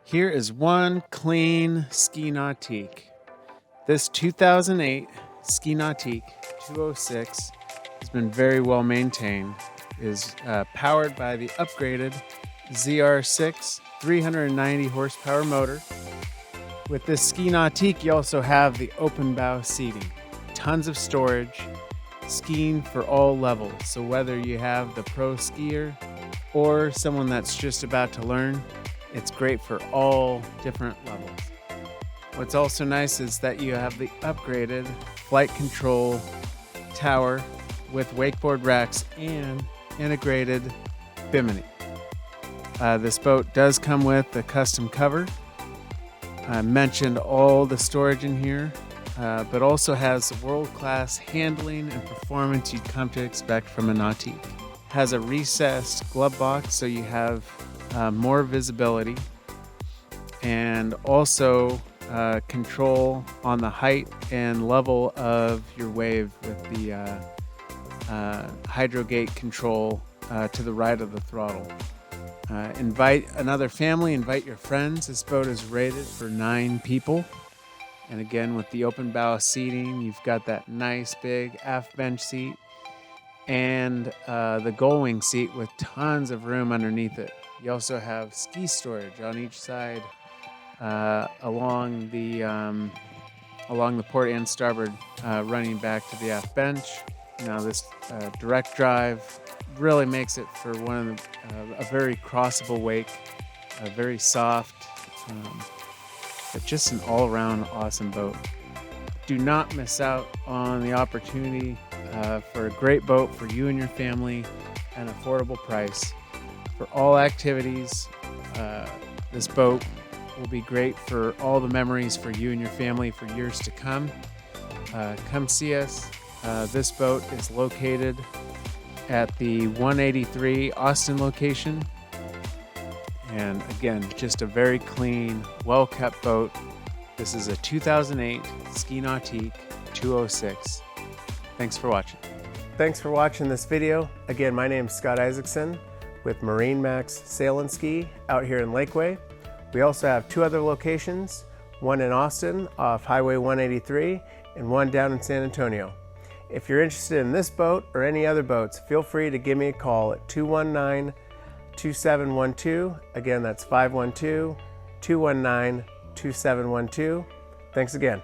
Here is one clean Ski Nautique. This 2008 Ski Nautique 206 has been very well maintained. It is powered by the upgraded ZR6 390 horsepower motor. With this Ski Nautique, you also have the open bow seating, tons of storage, skiing for all levels. So whether you have the pro skier or someone that's just about to learn, it's great for all different levels. What's also nice is that you have the upgraded flight control tower with wakeboard racks and integrated bimini. This boat does come with a custom cover. I mentioned all the storage in here, but also has the world-class handling and performance you'd come to expect from a Nautique. Has a recessed glove box so you have more visibility, and also control on the height and level of your wave with the hydrogate control to the right of the throttle. Invite another family, invite your friends. This boat is rated for 9 people. And again, with the open bow seating, you've got that nice big aft bench seat and the gull wing seat with tons of room underneath it. You also have ski storage on each side along the port and starboard, running back to the aft bench. Now this direct drive really makes it for one of a very crossable wake, very soft, but just an all-around awesome boat. Do not miss out on the opportunity for a great boat for you and your family at an affordable price. For all activities, this boat will be great for all the memories for you and your family for years to come. Come see us. This boat is located at the 183 Austin location. And again, just a very clean, well-kept boat. This is a 2008 Ski Nautique 206. Thanks for watching. Thanks for watching this video. Again, my name is Scott Isaacson with MarineMax Sail and Ski out here in Lakeway. We also have 2 other locations, one in Austin off Highway 183 and one down in San Antonio. If you're interested in this boat or any other boats, feel free to give me a call at 219-2712. Again, that's 512-219-2712. Thanks again.